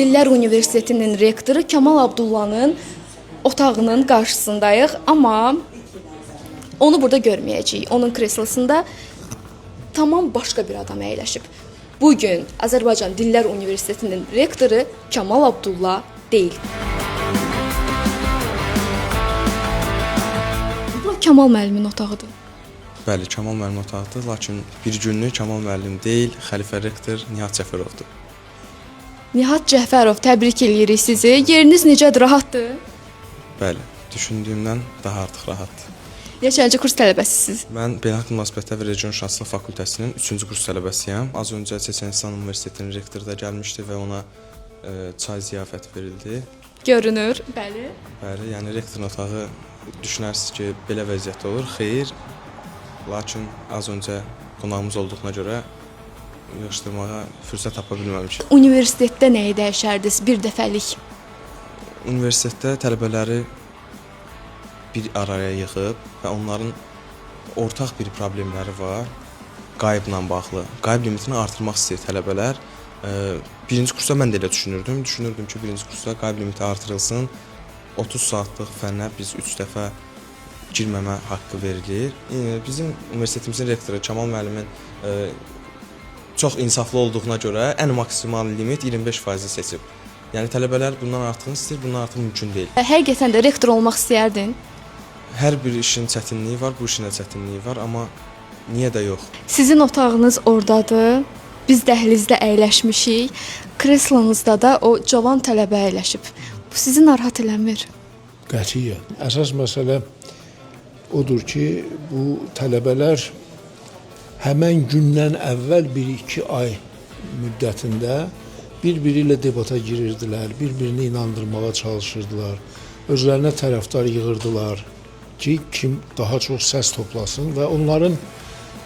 Dillər Universitetinin rektoru Kamal Abdullahın otağının qarşısındayıq, amma onu burada görməyəcəyik. Onun kreslosunda tamam başqa bir adam əyləşib. Bugün Azərbaycan Dillər Universitetinin rektoru Kamal Abdullah deyil. Bu Kamal müəllimin otağıdır. Bəli, Kamal müəllim otağıdır, lakin bir günlük Kamal müəllim deyil, xəlifə rektor Nihat Cəfərovdur. Nihat Cəfərov, təbrik edirik sizi. Yeriniz necədir, rahatdır? Bəli, düşündüyümdən daha artıq rahatdır. Neçənci kurs tələbəsisiniz? Mən Beynəlxalq Münasibətlər və Regionşünaslıq fakültəsinin 3-cü kurs tələbəsiyəm. Az öncə Çeçenistan Universitetinin rektoru da gəlmişdi və ona çay ziyafəti verildi. Görünür, bəli. Bəli, yəni rektorun otağı düşünərsiniz ki, belə vəziyyətdə olur. Xeyr, lakin az öncə qonağımız olduğuna görə yığışdırmağa fürsət tapa bilməmişik. Universitetdə nəyi dəyişərdiniz bir dəfəlik? Universitetdə tələbələri bir araya yığıb və onların ortaq bir problemləri var. Qayıbla bağlı. Qayıb limitini artırmaq istəyir tələbələr. Birinci kursda mən də elə düşünürdüm. Düşünürdüm ki, birinci kursda qayıb limiti artırılsın. 30 saatlıq fənə biz 3 dəfə girməmə haqqı verilir. Bizim universitetimizin rektoru Kamal müəllimin çox insaflı olduğuna görə ən maksimal limit 25% seçib. Yəni tələbələr bundan artığını istəyir, bundan artıq mümkün deyil. Həqiqətən də rektor olmaq istəyərdin? Hər bir işin çətinliyi var, bu işin də çətinliyi var, amma niyə də yox? Sizin otağınız ordadır. Biz dəhlizdə əyləşmişik. Kreslonuzda da o cavan tələbə əyləşib. Bu sizi narahat eləmir? Qətiyyən. Əsas məsələ odur ki, bu tələbələr həmən gündən əvvəl 1-2 ay müddətində bir-biri ilə debata girirdilər, bir-birini inandırmağa çalışırdılar, özlərinə tərəfdar yığırdılar ki, kim daha çox səs toplasın və onların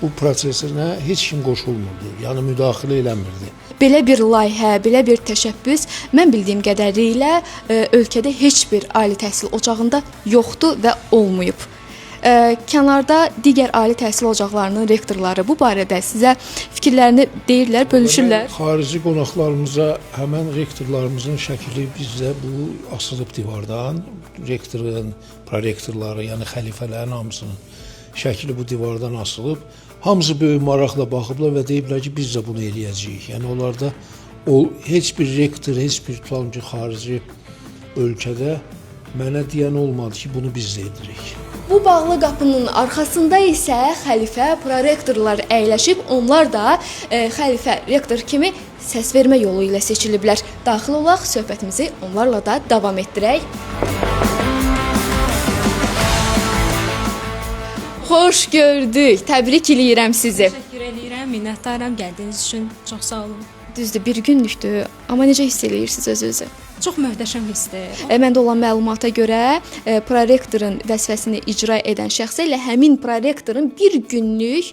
bu prosesinə heç kim qoşulmurdu, yəni müdaxilə eləmirdi. Belə bir layihə, belə bir təşəbbüs mən bildiyim qədərilə ölkədə heç bir ali təhsil ocağında yoxdur və olmayıb. Kənarda digər ali təhsil ocaqlarının rektorları bu barədə sizə fikirlərini deyirlər, bölüşürlər. Xarici qonaqlarımıza həmən rektorlarımızın şəkli bizdə bu asılıb divardan. Rektorun, prorektorları, yəni xəlifələrin hamısının şəkli bu divardan asılıb. Hamısı böyük maraqla baxıblar və deyiblər ki, biz də bunu eləyəcəyik. Yəni onlarda heç bir rektor, heç bir tutalım ki, xarici ölkədə mənə deyən olmadı ki, bunu biz də edirik. Bu bağlı qapının arxasında isə xəlifə, prorektorlar əyləşib, onlar da xəlifə, rektor kimi səs vermə yolu ilə seçiliblər. Daxil olaq, söhbətimizi onlarla da davam etdirək. Xoş gördük, təbrik eləyirəm sizi. Təşəkkür edirəm, minnətdaram gəldiyiniz üçün. Çox sağ olun. Düzdür, bir günlükdür, amma necə hiss eləyirsiniz özünüzü? Çox möhtəşəm hissdir. Məndə olan məlumata görə prorektorun vəzifəsini icra edən şəxsə ilə həmin prorektorun bir günlük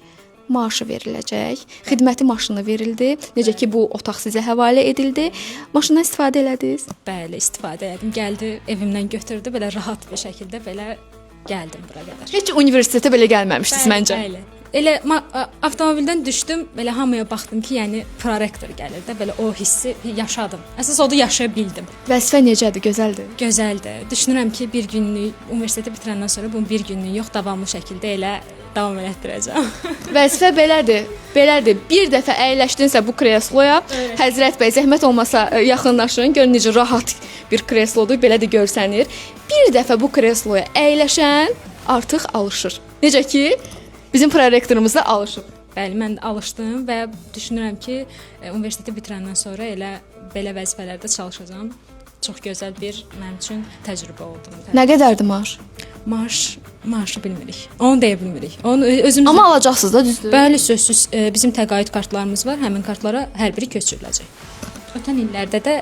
maaşı veriləcək. Xidməti maşını verildi. Necə ki bu otaq sizə həvalə edildi. Maşından istifadə elədiniz? Bəli, istifadə etdim. Gəldi, evimdən götürdü, belə rahat bir şəkildə belə gəldim bura qədər. Heç universitetə belə gəlməmişdiniz məncə. Bəli. Elə avtomobildən düşdüm, belə hamıya baxdım ki, yəni prorektor gəlir də, belə o hissi yaşadım. Əsas odu yaşaya bildim. Vəzifə necədir, gözəldir? Gözəldir. Düşünürəm ki, bir günlük universiteti bitirəndən sonra bunu bir günlük yox, davamlı şəkildə elə davam elətdirəcəm. Vəzifə belədir. Belədir. Bir dəfə əyləşdinsə bu kresloya, Həzrət bəy zəhmət olmasa yaxınlaşın, görün necə rahat bir kreslodur, belə də görsənir. Bir dəfə bu kresloya əyləşən artıq alışır. Necə ki bizim prorektorumuz da alışıb. Bəli, mən alışdım və düşünürəm ki, universiteti bitirəndən sonra elə belə vəzifələrdə çalışacağam. Çox gözəl bir mənim üçün təcrübə oldu. Nə qədərdir maaş? Maaşı bilmirik. Onu deyə bilmirik. Onu özümüz Amma alacaqsınız da, düzdür? Bəli, sözsüz bizim təqaüd kartlarımız var. Həmin kartlara hər biri köçürüləcək. Ötən illərdə də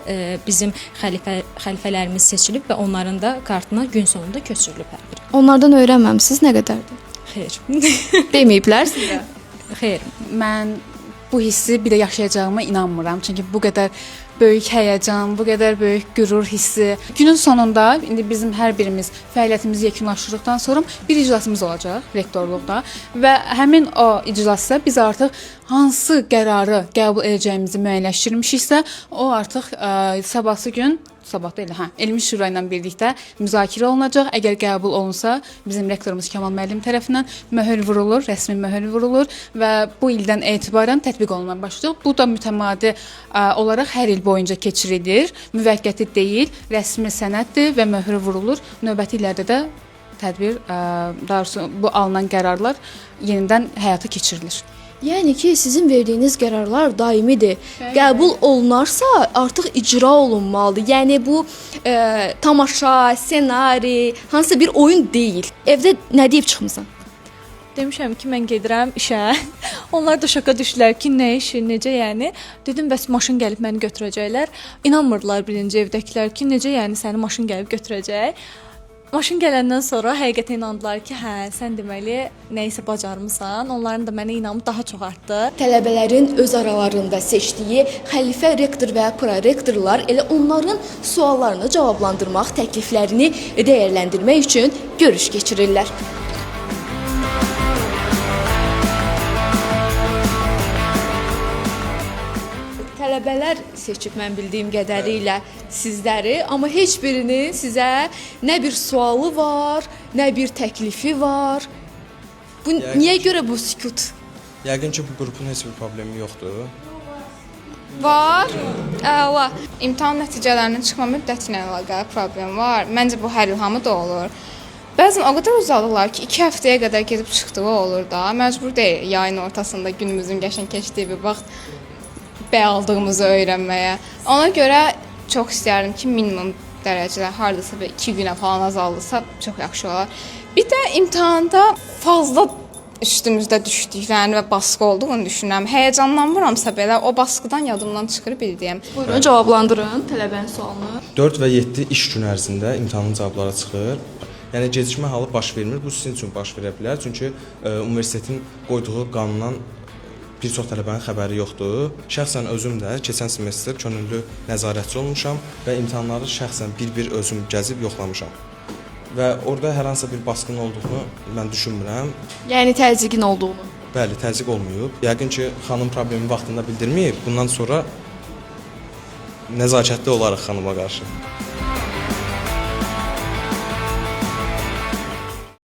bizim xəlifələrimiz seçilib və onların da kartına gün sonunda köçürülüb hər biri. Onlardan öyrənməmisiniz nə qədərdir? Xeyr. Deməyiblər sizə? Xeyr. Mən bu hissi bir də yaşayacağıma inanmıram. Çünki bu qədər böyük həyəcan, bu qədər böyük qürur hissi. Günün sonunda indi bizim hər birimiz fəaliyyətimizi yekunlaşdırdıqdan sonra bir iclasımız olacaq rektorluqda və həmin o iclasda biz artıq hansı qərarı qəbul edəcəyimizi müəyyənləşdirmişiksə, o artıq sabahsı gün sabah deyil, elmi şura ilə birlikdə müzakirə olunacaq. Əgər qəbul olunsa, bizim rektorumuz Kamal müəllim tərəfindən möhür vurulur, rəsmi möhür vurulur və bu ildən etibarən tətbiq olunmaya başlayacaq. Bu da mütəmadi olaraq hər il boyunca keçirilir. Müvəqqəti deyil, rəsmi sənəddir və möhür vurulur. Növbəti illərdə də tədbir, daha doğrusu bu alınan qərarlar yenidən həyata keçirilir. Yəni ki, sizin verdiyiniz qərarlar daimidir. Qəbul olunarsa, artıq icra olunmalıdır. Yəni bu tamaşa, ssenari, hansısa bir oyun deyil. Evdə nə deyib çıxmısan? Demişəm ki, mən gedirəm işə. Onlar da şoka düşdülər ki, nə işi, necə yəni? Dedim, bəs maşın gəlib məni götürəcəklər. İnanmırdılar birinci evdəkilər ki, necə yəni səni maşın gəlib götürəcək. Maşın gələndən sonra həqiqətən inandılar ki, hə, sən deməli nə isə bacarmısan. Onların da mənə inamı daha çox artdı. Tələbələrin öz aralarında seçdiyi xəlifə rektor və prorektorlar elə onların suallarını cavablandırmaq, təkliflərini dəyərləndirmək üçün görüş keçirirlər. Tələbələr seçib mən bildiyim qədərilə sizləri, amma heç birinin sizə nə bir sualı var, nə bir təklifi var. Bu niyə görə bu sükut? Yəqin ki, bu qrupun heç bir problemi yoxdur. Var. Əla. İmtahan nəticələrinin çıxma müddəti ilə əlaqəli problem var. Məncə bu hər il hamıda olur. Bəzən o qədər uzadırlar ki, 2 həftəyə qədər gedib çıxdığı olur da. Məcbur deyil yayın ortasında günümüzün qəşəng keçdiyi bir vaxt bəy aldığımızı öyrənməyə. Ona görə çox istərdim ki, minimum dərəcələr hardasa 2 günə falan azaldılsa çox yaxşı olar. Bir də imtahanda fazla üstümüzdə düşdüklərini və baskı olduğunu düşünürəm. Həyəcanlanmıramsa belə o baskıdan yadımdan çıxır bildiyim. Buyurun, cavablandırın tələbənin sualını. 4 və 7 iş gün ərzində imtahanın cavabları çıxır. Yəni gecikmə halı baş vermir. Bu sizin üçün baş verə bilər. Çünki universitetin qoyduğu qanundan bir çox tələbənin xəbəri yoxdur. Şəxsən özüm də keçən semestr könüllü nəzarətçi olmuşam və imtahanları şəxsən bir-bir özüm gəzib yoxlamışam. Və orada hər hansısa bir baskın olduğunu mən düşünmürəm. Yəni təzyiqin olduğunu. Bəli, təzyiq olmayıb. Yəqin ki, xanım problemi vaxtında bildirməyib. Bundan sonra nəzakətli olaraq xanıma qarşı.